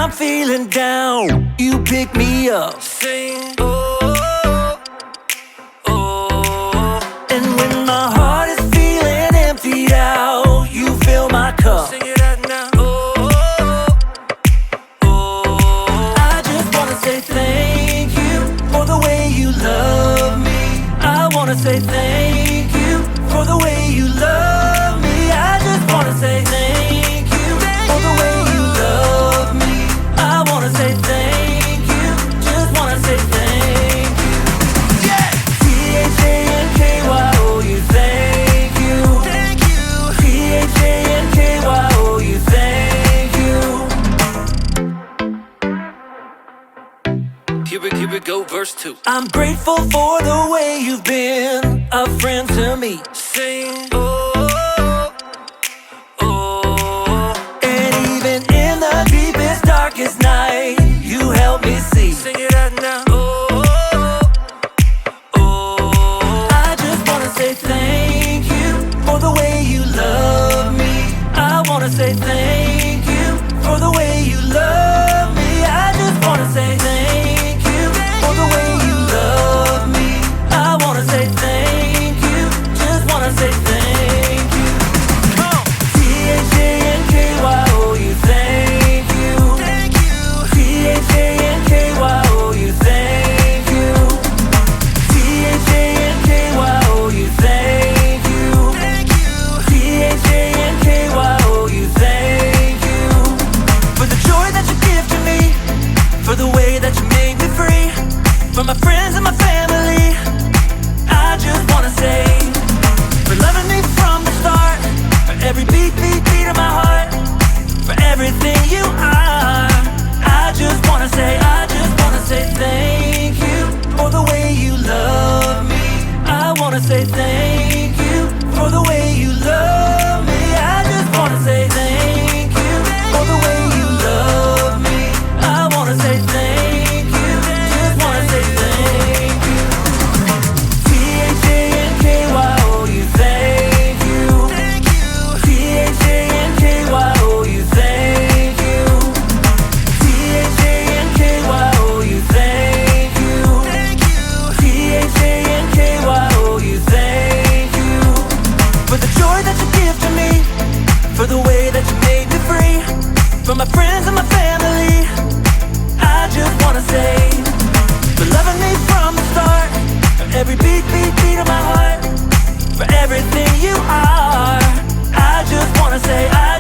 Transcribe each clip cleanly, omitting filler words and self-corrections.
I'm feeling down, you pick me up. Sing, oh, oh. And when my heart is feeling emptied out, you fill my cup. Sing it out now. Oh, oh. I just wanna say thank you for the way you love me. I wanna say thank you for the way you love me. I just wanna say thank you for the way you love me. I wanna say thank you, just wanna say thank you. Yeah. T-H-A-N-K-Y-O-U, thank you. Thank you. T-H-A-N-K-Y-O-U, thank you. Here we go, verse 2. I'm grateful for the way you've been a friend to me. Sing, oh, oh. And even in the deepest, darkest night, you help me see. Sing it out now. Oh, oh. I just wanna say thank you for the way you love me. I wanna say thank you for the way you love me. I just wanna say thank you for the way you love me. I wanna say thank you, just wanna say thank you. Come on. T-H-A-N-K-Y-O-U, thank you. Thank you. T-H-A-N-K-Y-O-U, thank you. T-H-A-N-K-Y-O-U, thank you. Thank you. T-H-A-N-K-Y-O-U, thank you. For the joy that you give to me, for the way that you made me free, for my friends and my family, I just wanna say, for loving me from the start, for every beat, beat, beat of my heart, for everything you are. I just wanna say thank you for the way you love me. I wanna say thank you for the way you love me. I just wanna say thank you for the way you love me. I wanna say thank you, just wanna say thank you. T-H-A-N-K-Y-O-U, thank you. Thank you. T-H-A-N-K-Y-O-U, thank you. T-H-A-N-K-Y-O-U, thank you. Thank you. T-H-A-N-K-Y-O-U, thank you. For the joy that you give to me, for the way that you made me free, for my friends and my family, I just wanna say, for loving me from the start, for every beat, beat, beat of my heart, for everything you are. I just wanna say, I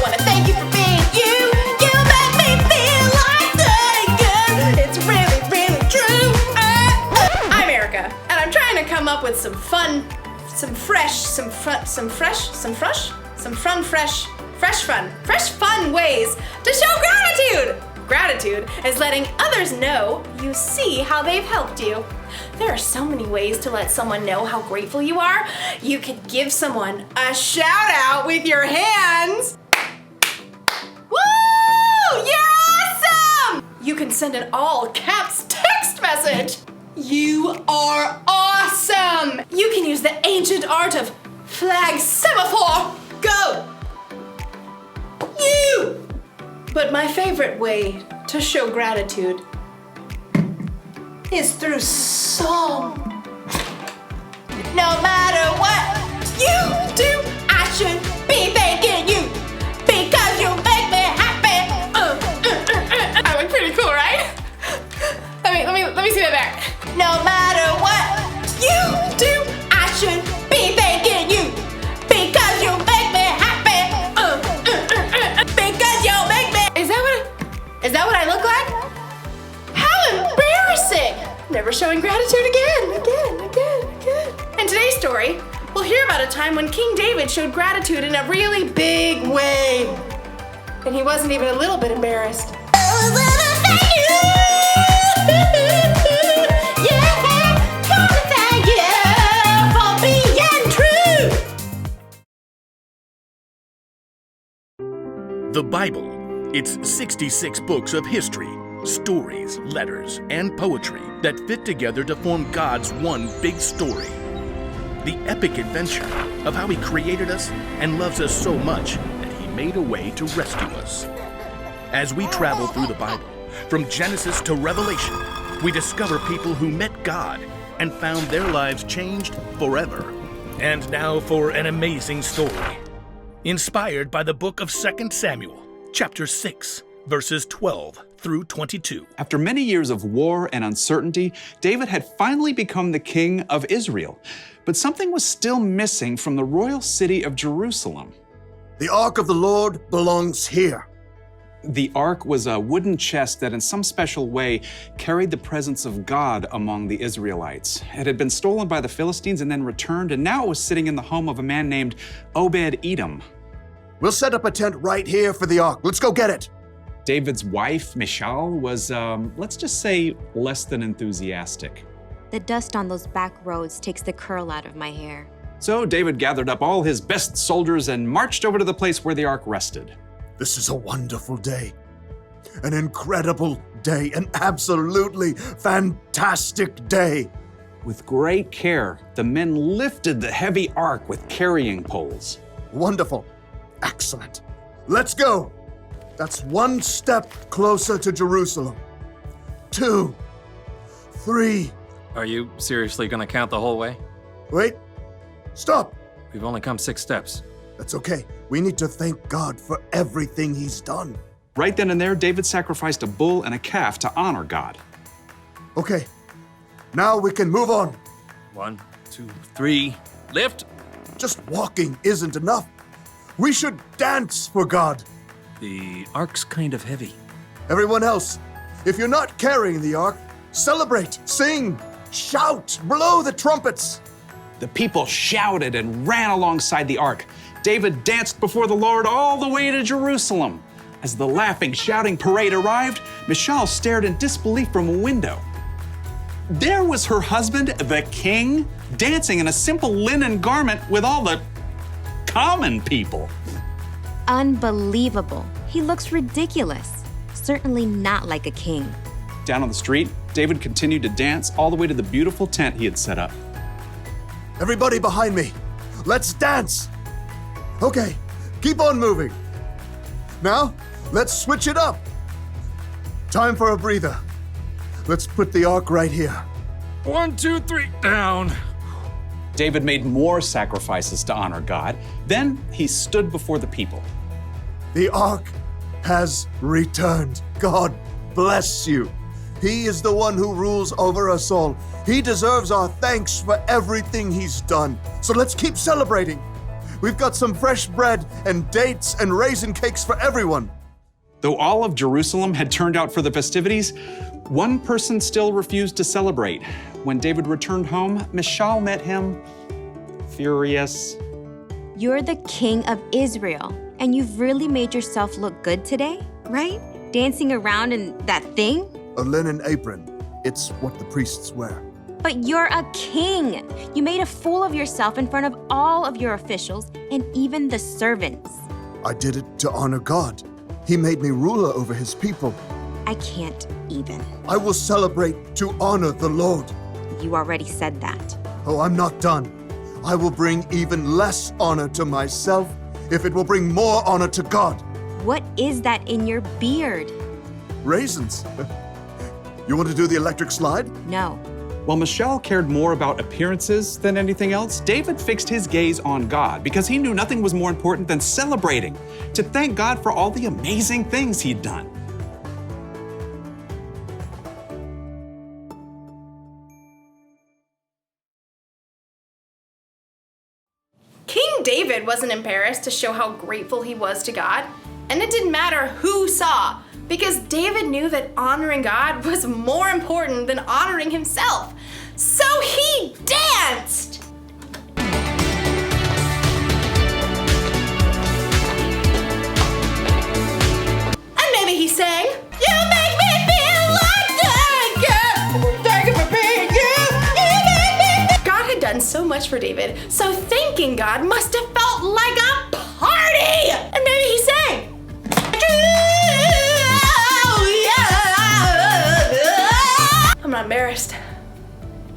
wanna thank you for being you. You make me feel like thinking. It's really, really true. I'm Erica, and I'm trying to come up with some fun ways to show gratitude. Gratitude is letting others know you see how they've helped you. There are so many ways to let someone know how grateful you are. You could give someone a shout out with your hands. Woo! You're awesome! You can send an all caps text message. You are awesome! You can use the ancient art of flag semaphore. Go! You! But my favorite way to show gratitude is through song. No matter what you do, I should be thanking you because you make me happy. I look pretty cool, right? Let me see that back. No matter what you do, I should be thanking you because you make me happy. Because you make me. Is that what I look like? How embarrassing! Never showing gratitude again. In today's story, we'll hear about a time when King David showed gratitude in a really big way. And he wasn't even a little bit embarrassed. Oh, thank you! The Bible. It's 66 books of history, stories, letters, and poetry that fit together to form God's one big story. The epic adventure of how He created us and loves us so much that He made a way to rescue us. As we travel through the Bible, from Genesis to Revelation, we discover people who met God and found their lives changed forever. And now for an amazing story, inspired by the book of 2 Samuel, chapter 6, verses 12 through 22. After many years of war and uncertainty, David had finally become the king of Israel. But something was still missing from the royal city of Jerusalem. The Ark of the Lord belongs here. The ark was a wooden chest that in some special way carried the presence of God among the Israelites. It had been stolen by the Philistines and then returned, and now it was sitting in the home of a man named Obed-Edom. We'll set up a tent right here for the Ark. Let's go get it. David's wife, Michal, was, let's just say, less than enthusiastic. The dust on those back roads takes the curl out of my hair. So David gathered up all his best soldiers and marched over to the place where the ark rested. This is a wonderful day. An incredible day. An absolutely fantastic day. With great care, the men lifted the heavy ark with carrying poles. Wonderful. Excellent. Let's go. That's one step closer to Jerusalem. 2, 3. Are you seriously gonna count the whole way? Wait. Stop. We've only come 6 steps. That's okay. We need to thank God for everything He's done. Right then and there, David sacrificed a bull and a calf to honor God. Okay. Now we can move on. 1, 2, 3, lift! Just walking isn't enough. We should dance for God. The ark's kind of heavy. Everyone else, if you're not carrying the ark, celebrate, sing, shout, blow the trumpets. The people shouted and ran alongside the ark. David danced before the Lord all the way to Jerusalem. As the laughing, shouting parade arrived, Michal stared in disbelief from a window. There was her husband, the king, dancing in a simple linen garment with all the common people. Unbelievable. He looks ridiculous. Certainly not like a king. Down on the street, David continued to dance all the way to the beautiful tent he had set up. Everybody behind me, let's dance. Okay, keep on moving. Now, let's switch it up. Time for a breather. Let's put the ark right here. 1, 2, 3, down. David made more sacrifices to honor God. Then he stood before the people. The ark has returned. God bless you. He is the one who rules over us all. He deserves our thanks for everything He's done. So let's keep celebrating. We've got some fresh bread and dates and raisin cakes for everyone. Though all of Jerusalem had turned out for the festivities, one person still refused to celebrate. When David returned home, Michal met him furious. You're the king of Israel, and you've really made yourself look good today, right? Dancing around in that thing? A linen apron. It's what the priests wear. But you're a king. You made a fool of yourself in front of all of your officials and even the servants. I did it to honor God. He made me ruler over His people. I can't even. I will celebrate to honor the Lord. You already said that. Oh, I'm not done. I will bring even less honor to myself if it will bring more honor to God. What is that in your beard? Raisins. You want to do the electric slide? No. While Michal cared more about appearances than anything else, David fixed his gaze on God because he knew nothing was more important than celebrating, to thank God for all the amazing things He'd done. King David wasn't embarrassed to show how grateful he was to God, and it didn't matter who saw, because David knew that honoring God was more important than honoring himself. So he danced! And maybe he sang, "You make me feel like that girl. Thank you for being you. You make me feel." God had done so much for David, so thanking God must have felt like a party. And maybe he sang,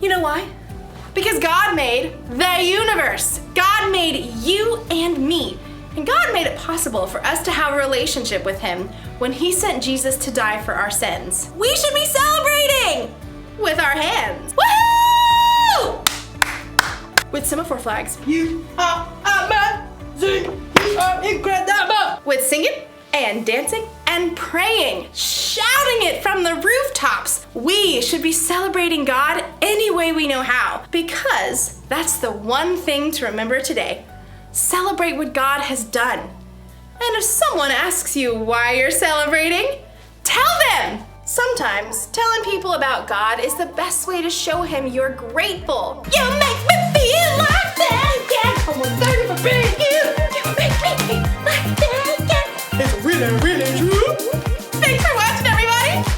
You know why? Because God made the universe. God made you and me. And God made it possible for us to have a relationship with Him when He sent Jesus to die for our sins. We should be celebrating with our hands. Woohoo! With semaphore flags. You are amazing. You are incredible. With singing and dancing and praying, shouting it from the rooftops. We should be celebrating God any way we know how, because that's the one thing to remember today. Celebrate what God has done. And if someone asks you why you're celebrating, tell them. Sometimes telling people about God is the best way to show Him you're grateful. You make me feel like that, yeah. I want to thank you for being you. You make me feel like that, yeah. It's really, really true. Thanks for watching, everybody.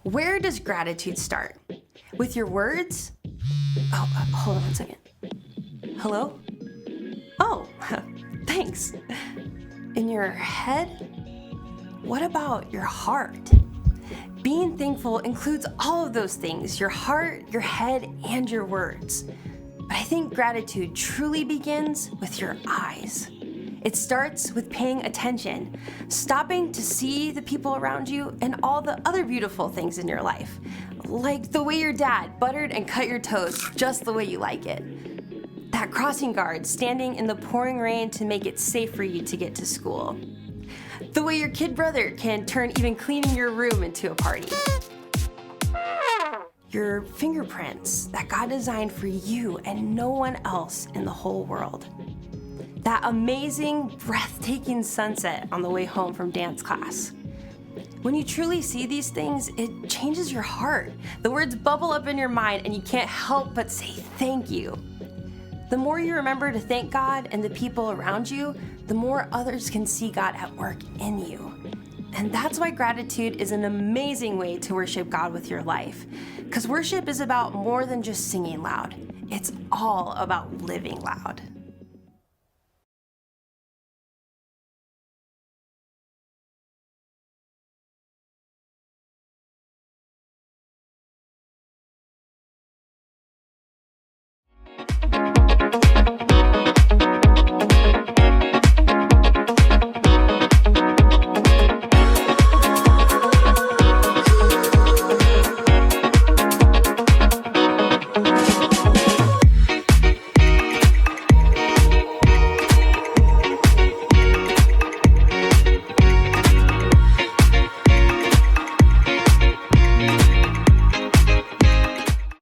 Where does gratitude start? With your words? Oh, hold on one second. Hello? Oh, thanks. In your head? What about your heart? Being thankful includes all of those things, your heart, your head, and your words. But I think gratitude truly begins with your eyes. It starts with paying attention, stopping to see the people around you and all the other beautiful things in your life, like the way your dad buttered and cut your toast just the way you like it. That crossing guard standing in the pouring rain to make it safe for you to get to school. The way your kid brother can turn even cleaning your room into a party. Your fingerprints that God designed for you and no one else in the whole world. That amazing, breathtaking sunset on the way home from dance class. When you truly see these things, it changes your heart. The words bubble up in your mind and you can't help but say thank you. The more you remember to thank God and the people around you, the more others can see God at work in you. And that's why gratitude is an amazing way to worship God with your life. Because worship is about more than just singing loud. It's all about living loud.